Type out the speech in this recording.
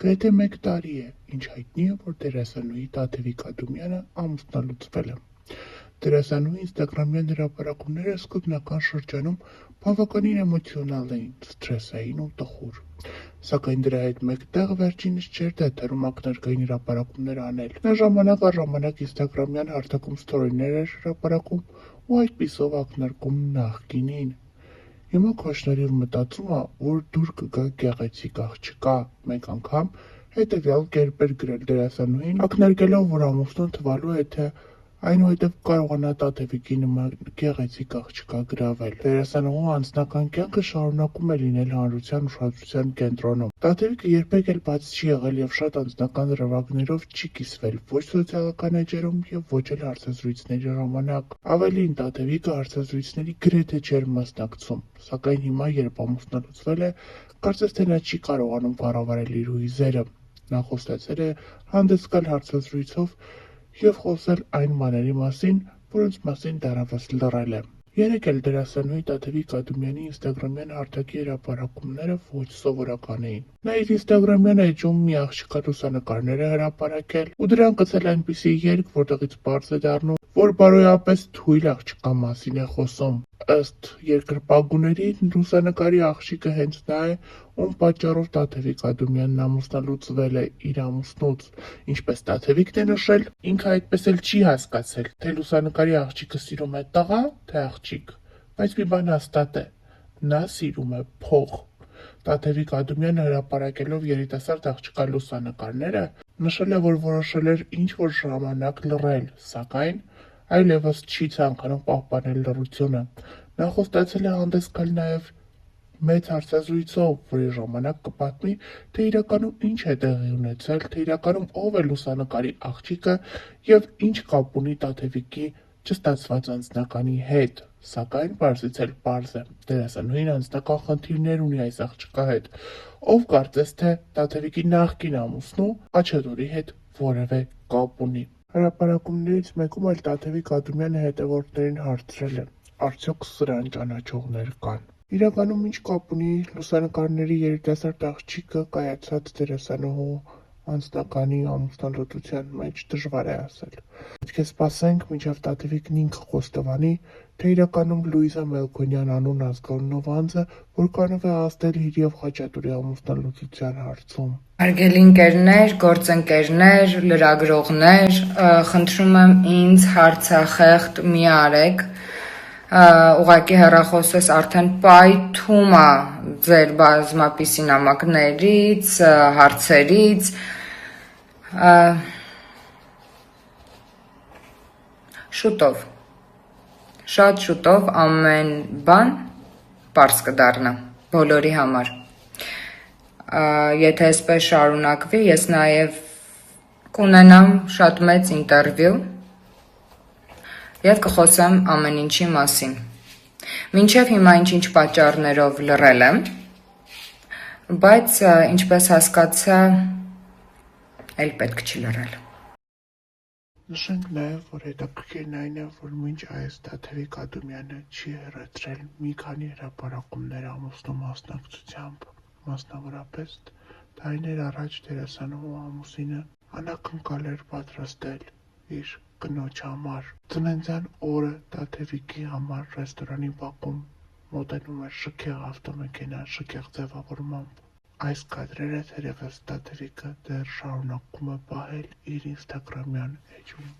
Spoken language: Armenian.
Գրեթե 1 տարի է, ինչ հայտնի է, որ դերասանուհի Տաթևիկ Ադումյանը ամուսնալուծվել է։ Դերասանուհի ինստագրամյան հրապարակումները սկզբնական շրջանում բավականին էմոցիոնալ էին, սթրեսային ու տխուր։ Սակայն դրա հետ մեկտեղ վերջինս չէր դադարում ակնարկային հրապարակումներ անել։ Նա ժամանակ առ ժամանակ ինստագրամյան հարթակում սթորիներ էր հրապարակում ու այդպիսով ակնարկում նախկինին։ Հիմա քո շնորհիվ մտածում ա, որ դուր կգա գեղեցիկ աղջկա, մեկ անգամ հետևյալ կերպ էր գրել դերասանուհին, ակնարկելով, որ ամուսնուն թվալու է, թե այնուհետև կարողանա Տաթևիկի նման գեղեցիկ աղջկա գրավել։ Դերասանուհու անձնական կյանքը շարունակում է լինել հանրության ուշադրության կենտրոնում։ Տաթևիկը երբեք էլ բաց չի եղել և շատ անձնական դրվագներով չի կիսվել ոչ սոցիալական էջերում և ոչ էլ հարցազրույցների ժամանակ։ Ավելին, Տաթևիկը հարցազրույցների գրեթե չէր մասնակցում, սակայն հիմա, երբ ամուսնալուծվել է, կարծես թե նա չի կարողանում կառավարել իր հույզերը։ Նա խոստացել է հանդես գալ հարցազրույցով և խոսել այն բաների մասին, որոնց մասին դեռևս լռել է։ Երեկ էլ դերասանուհի Տաթևիկ Ադումյանի ինստագրամյան հարթակի հրապարակումները ոչ սովորական էին։ Նա իր ինստագրամյան էջում մի աղջկա լուսանկարներ է հրապարակել ու դրան գցել այնպիսի երգ, որտեղից պարզ է դառնում, որ բարոյապես թույլ աղջկա մասին է խոսում։ Ըստ երկրպագուների, լուսանկարի աղջիկը հենց նա է, ում պատճառով Տաթևիկ Ադումյանն ամուսնալուծվել է իր ամուսնուց։ Ինչպես Տաթևիկն է նշել, ինքը այդպես էլ չի հասկացել, թե լուսանկարի աղջիկը սիրում է տղա, թե աղջիկ, բայց մի բան հաստատ է՝ նա սիրում է փող։ Տաթևիկ Ադումյանը հրապարակելով երիտասարդ աղջկա լուսանկարները, նշել է, որ որոշել էր ինչ-որ ժամանակ լռել, սակայն այլևս չի ցանկանում պահպանել լռությունը։ Նա խոստացել է հանդես գալ նաև մեծ հարցազրույցով, որի ժամանակ կպատմի, թե իրականում ինչ է տեղի ունեցել, թե իրականում ով է լուսանկարի աղջիկը և ինչ կապ ունի Տաթևիկի չստացված անձնականի հետ։ Սակայն պարզից էլ պարզ է, դերասանուհին անձնական խնդիրներ ունի այս աղջկա հետ, ով կարծես թե Տաթևիկի նախկին ամուսնու Խաչատուրի հետ որևէ կապ ունի։ Հրապարակումներից մեկում էլ Տաթևիկ Ադումյանը հետևորդներին հարցրել է. արդյոք սրան ճանաչողներ կան։ Իրականում ինչ կապ ունի լուսանկարների երիտասարդ աղջիկը կայացած դերասանուհու անձնականի ամուսնալուծության մեջ, դժվար է ասել։ Պետք է սպասենք, մինչև Տաթևիկն ինքը խոստովանի, թե իրականում Լուիզա Մելքոնյան անուն ազգանունով անձը որքանով է ազդել իր և Խաչատուրի ամուսնալուծության հարցում։ Հարգելի ընկերներ, գործընկերներ, լրագրողներ, խնդրում եմ ինձ հարցախեղդ մի արեք, ուղղակի հեռախոսս արդեն պայթում է ձեր բազմապիսի նամակներից, հարցերից, շուտով, շատ շուտով ամեն բան պարզ կդառնա բոլորի համար։ Եթե այսպես շարունակվի, ես նաև կունենամ շատ մեծ ինտերվյու և կխոսեմ ամեն ինչի մասին։ Մինչև հիմա ինչ-ինչ պատճառներով լռել եմ, բայց ինչպես հասկացա, էլ պետք չի լռել։ Նշենք նաև, որ հետաքրքիրն այն է, որ մինչ այս Տաթևիկ Ադումյանը չի հեռացրել մի քանի հրապարակումներ ամուսնու մասնակցությամբ, մասնավորապես տարիներ առաջ դերասանուհու ամուսինը անակնկալ էր պատրաստել իր կնոջ համար։ Ծննդյան օրը Տաթևիկի համար ռեստորանի բակում մոտենում էր շքեղ ավտոմեքենա շքեղ ձևավորմամբ։ Այս կադրերը թերևս Տաթևիկը դեռ շարունակում է պահել իր ինստագրամյան էջում։